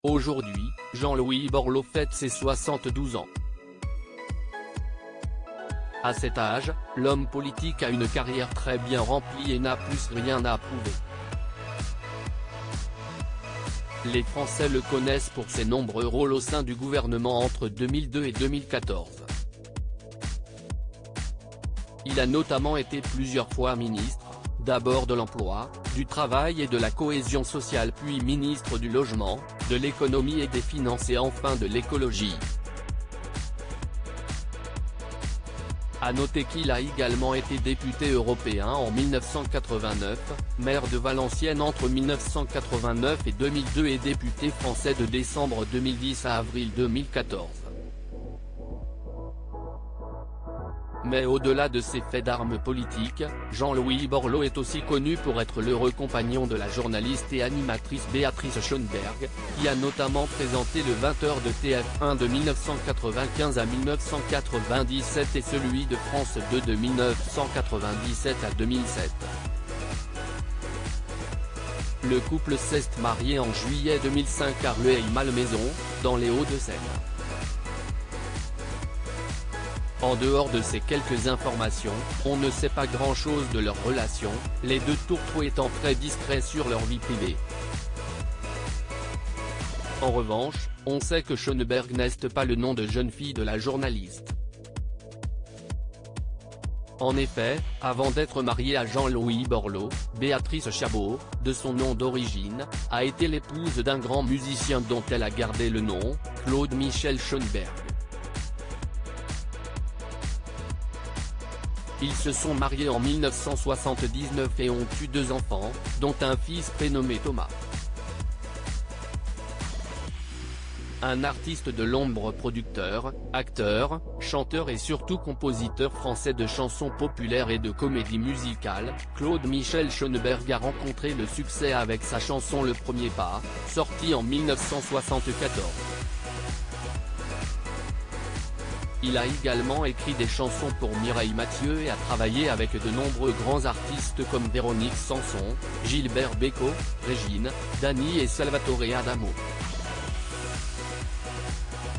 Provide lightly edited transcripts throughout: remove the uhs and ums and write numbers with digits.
Aujourd'hui, Jean-Louis Borloo fête ses 72 ans. À cet âge, l'homme politique a une carrière très bien remplie et n'a plus rien à prouver. Les Français le connaissent pour ses nombreux rôles au sein du gouvernement entre 2002 et 2014. Il a notamment été plusieurs fois ministre, d'abord de l'Emploi, du Travail et de la Cohésion sociale puis ministre du Logement, de l'Économie et des Finances et enfin de l'Écologie. À noter qu'il a également été député européen en 1989, maire de Valenciennes entre 1989 et 2002 et député français de décembre 2010 à avril 2014. Mais au-delà de ses faits d'armes politiques, Jean-Louis Borloo est aussi connu pour être l'heureux compagnon de la journaliste et animatrice Béatrice Schoenberg, qui a notamment présenté le 20h de TF1 de 1995 à 1997 et celui de France 2 de 1997 à 2007. Le couple s'est marié en juillet 2005 à Rueil-Malmaison, dans les Hauts-de-Seine. En dehors de ces quelques informations, on ne sait pas grand-chose de leur relation, les deux tourtereaux étant très discrets sur leur vie privée. En revanche, on sait que Schoenberg n'est pas le nom de jeune fille de la journaliste. En effet, avant d'être mariée à Jean-Louis Borloo, Béatrice Chabot, de son nom d'origine, a été l'épouse d'un grand musicien dont elle a gardé le nom, Claude Michel Schoenberg. Ils se sont mariés en 1979 et ont eu 2 enfants, dont un fils prénommé Thomas. Un artiste de l'ombre, producteur, acteur, chanteur et surtout compositeur français de chansons populaires et de comédies musicales, Claude Michel Schoenberg a rencontré le succès avec sa chanson Le Premier Pas, sortie en 1974. Il a également écrit des chansons pour Mireille Mathieu et a travaillé avec de nombreux grands artistes comme Véronique Sanson, Gilbert Bécaud, Régine, Dany et Salvatore Adamo.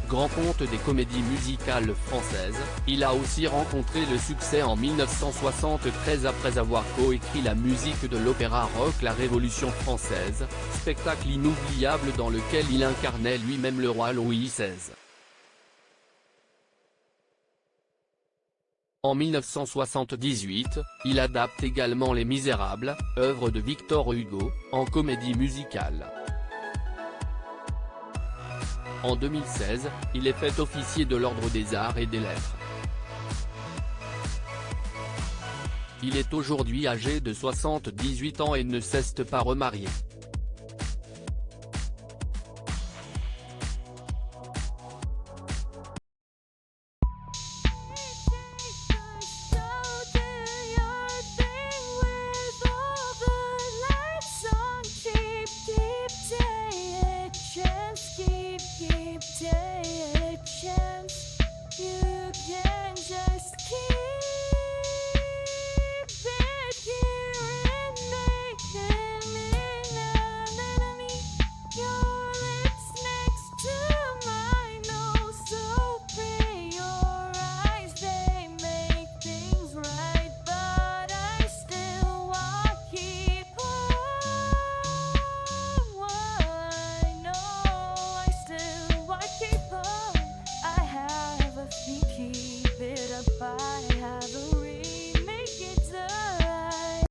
Grand ponte des comédies musicales françaises, il a aussi rencontré le succès en 1973 après avoir coécrit la musique de l'opéra rock La Révolution française, spectacle inoubliable dans lequel il incarnait lui-même le roi Louis XVI. En 1978, il adapte également Les Misérables, œuvre de Victor Hugo, en comédie musicale. En 2016, il est fait officier de l'Ordre des Arts et des Lettres. Il est aujourd'hui âgé de 78 ans et ne s'est pas remarié.